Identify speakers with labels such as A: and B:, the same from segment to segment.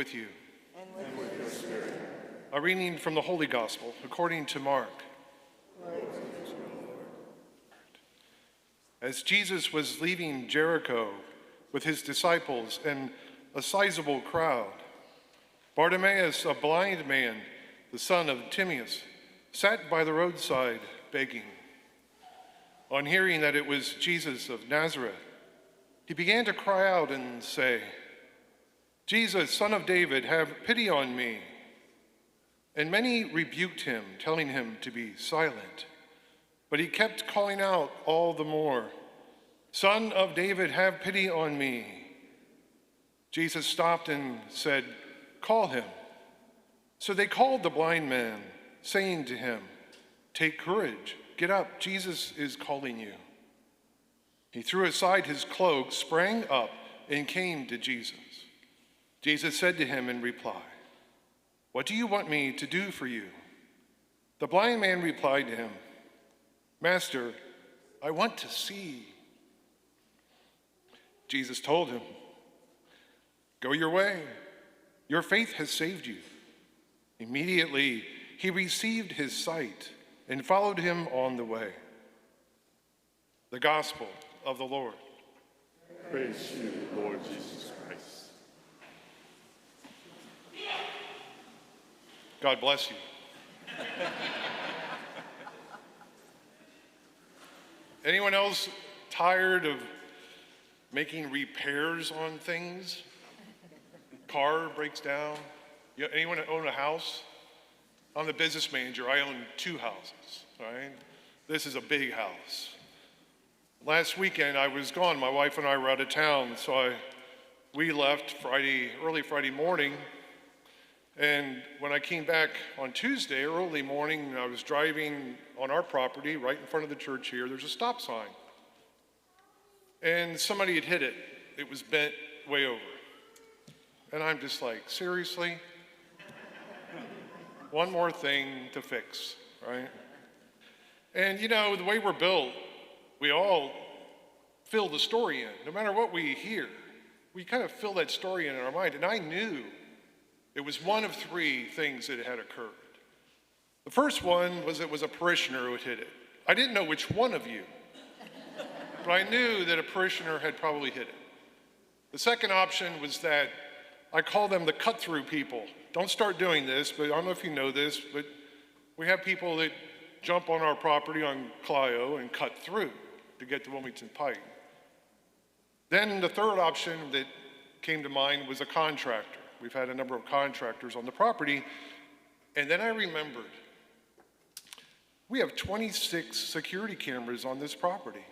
A: with you.
B: And with your spirit.
A: A reading from the Holy Gospel according to Mark. As Jesus was leaving Jericho with his disciples and a sizable crowd, Bartimaeus, a blind man, the son of Timaeus, sat by the roadside begging. On hearing that it was Jesus of Nazareth, he began to cry out and say, "Jesus, Son of David, have pity on me." And many rebuked him, telling him to be silent. But he kept calling out all the more, "Son of David, have pity on me." Jesus stopped and said, "Call him." So they called the blind man, saying to him, "Take courage, get up, Jesus is calling you." He threw aside his cloak, sprang up, and came to Jesus. Jesus said to him in reply, "What do you want me to do for you?" The blind man replied to him, "Master, I want to see." Jesus told him, "Go your way. Your faith has saved you." Immediately, he received his sight and followed him on the way. The Gospel of the Lord.
B: Praise you, Lord Jesus Christ.
A: God bless you. Anyone else tired of making repairs on things? Car breaks down. Anyone own a house? I'm the business manager. I own 2 houses, right? This is a big house. Last weekend I was gone. My wife and I were out of town, so we left early Friday morning. And when I came back on Tuesday, early morning, I was driving on our property right in front of the church here. There's a stop sign. And somebody had hit it. It was bent way over. And I'm just like, seriously? One more thing to fix, right? And you know, the way we're built, we all fill the story in. No matter what we hear, we kind of fill that story in our mind. And I knew it was one of 3 things that had occurred. The first one was it was a parishioner who had hit it. I didn't know which one of you, but I knew that a parishioner had probably hit it. The second option was that I call them the cut-through people. Don't start doing this, but I don't know if you know this, but we have people that jump on our property on Clio and cut through to get to Wilmington Pike. Then the third option that came to mind was a contractor. We've had a number of contractors on the property, and then I remembered, we have 26 security cameras on this property.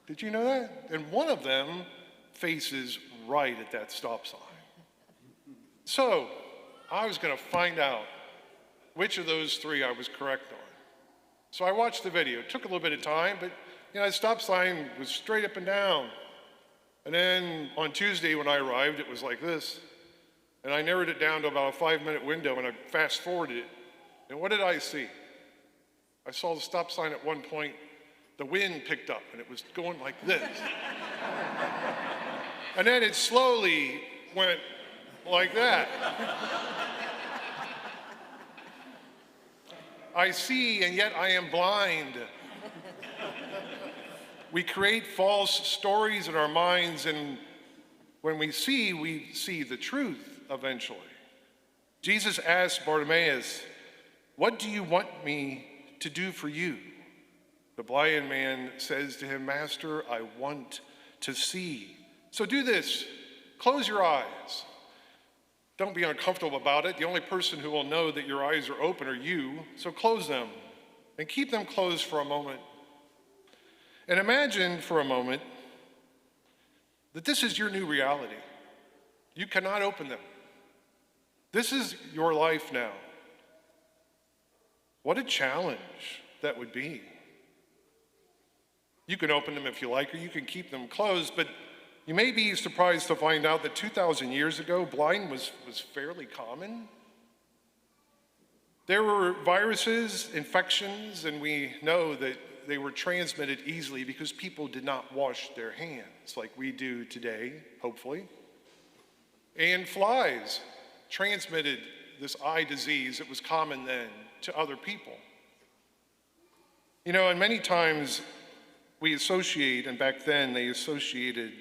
A: Did you know that? And one of them faces right at that stop sign. So I was going to find out which of those 3 I was correct on. So I watched the video. It took a little bit of time, but the stop sign was straight up and down. And then on Tuesday when I arrived, it was like this. And I narrowed it down to about a 5-minute window, and I fast forwarded it. And what did I see? I saw the stop sign at one point, the wind picked up, and it was going like this. And then it slowly went like that. I see, and yet I am blind. We create false stories in our minds, and when we see the truth eventually. Jesus asked Bartimaeus, "What do you want me to do for you?" The blind man says to him, "Master, I want to see." So do this. Close your eyes. Don't be uncomfortable about it. The only person who will know that your eyes are open are you, so close them and keep them closed for a moment. And imagine for a moment that this is your new reality. You cannot open them. This is your life now. What a challenge that would be. You can open them if you like, or you can keep them closed, but you may be surprised to find out that 2,000 years ago, blindness was fairly common. There were viruses, infections, and we know that they were transmitted easily because people did not wash their hands like we do today, hopefully. And flies. transmitted this eye disease that was common then to other people. You know, and many times we associate, and back then they associated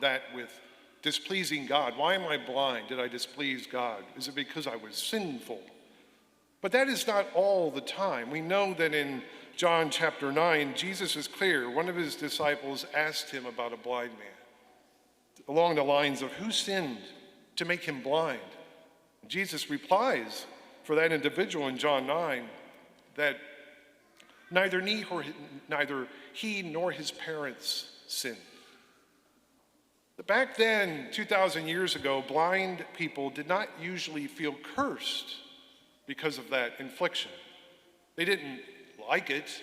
A: that with displeasing God. Why am I blind? Did I displease God? Is it because I was sinful? But that is not all the time. We know that in John chapter 9, Jesus is clear. One of his disciples asked him about a blind man, along the lines of, who sinned to make him blind? Jesus replies for that individual in John 9 that neither he nor his parents sinned. Back then, 2,000 years ago, blind people did not usually feel cursed because of that infliction. They didn't like it,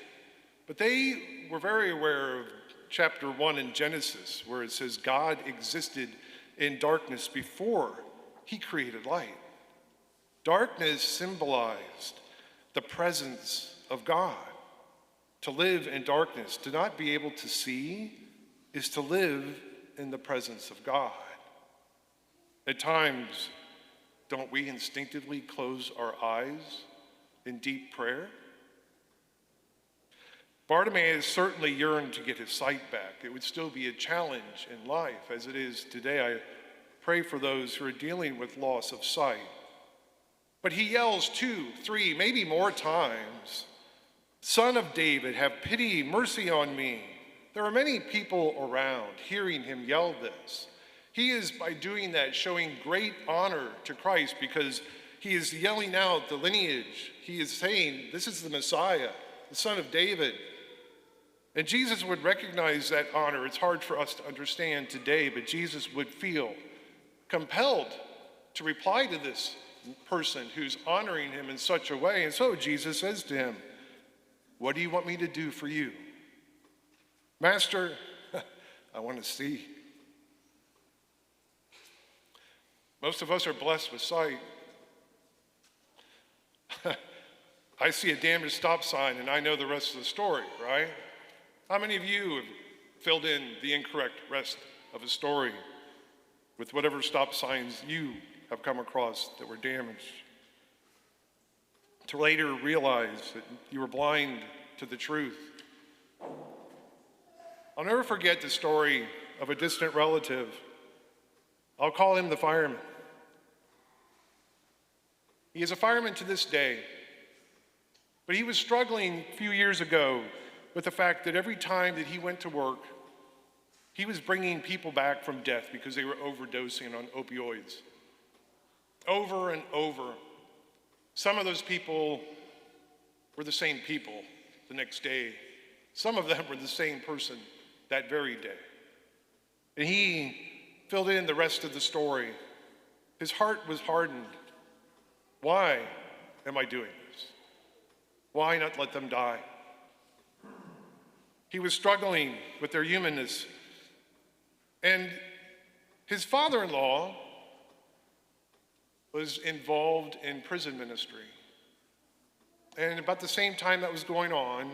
A: but they were very aware of chapter 1 in Genesis, where it says God existed in darkness before he created light. Darkness symbolized the presence of God. To live in darkness, to not be able to see, is to live in the presence of God. At times, don't we instinctively close our eyes in deep prayer? Bartimaeus certainly yearned to get his sight back. It would still be a challenge in life, as it is today. I pray for those who are dealing with loss of sight. But he yells 2, 3, maybe more times, Son of David, have pity, mercy on me. There are many people around hearing him yell this. He is, by doing that, showing great honor to Christ because he is yelling out the lineage. He is saying, this is the Messiah, the Son of David. And Jesus would recognize that honor. It's hard for us to understand today, but Jesus would feel compelled to reply to this person who's honoring him in such a way. And so Jesus says to him, what do you want me to do for you? Master, I want to see. Most of us are blessed with sight. I see a damaged stop sign and I know the rest of the story, right? How many of you have filled in the incorrect rest of a story with whatever stop signs you have come across that were damaged? To later realize that you were blind to the truth. I'll never forget the story of a distant relative. I'll call him the fireman. He is a fireman to this day, but he was struggling a few years ago with the fact that every time that he went to work, he was bringing people back from death because they were overdosing on opioids. Over and over. Some of those people were the same people the next day. Some of them were the same person that very day. And he filled in the rest of the story. His heart was hardened. Why am I doing this? Why not let them die? He was struggling with their humanness. And his father-in-law was involved in prison ministry. And about the same time that was going on,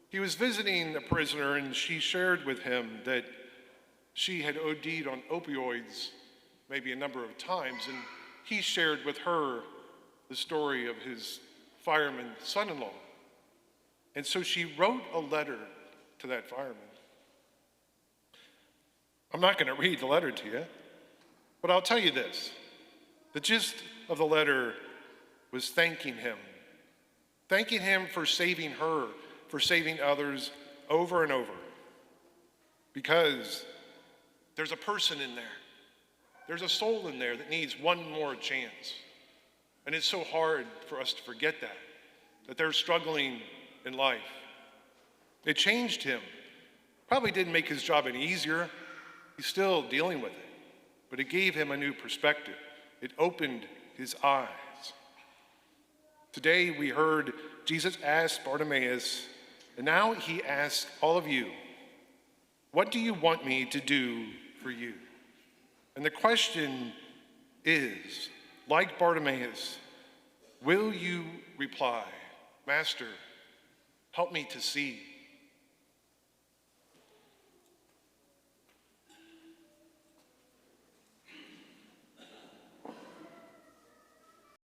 A: he was visiting a prisoner and she shared with him that she had OD'd on opioids maybe a number of times. And he shared with her the story of his fireman son-in-law. And so she wrote a letter to that fireman. I'm not going to read the letter to you, but I'll tell you this. The gist of the letter was thanking him for saving her, for saving others over and over. Because there's a person in there. There's a soul in there that needs one more chance. And it's so hard for us to forget that they're struggling in life. It changed him. Probably didn't make his job any easier. He's still dealing with it. But it gave him a new perspective. It opened his eyes. Today we heard Jesus ask Bartimaeus, and now he asks all of you, what do you want me to do for you? And the question is, like Bartimaeus, will you reply, Master, help me to see?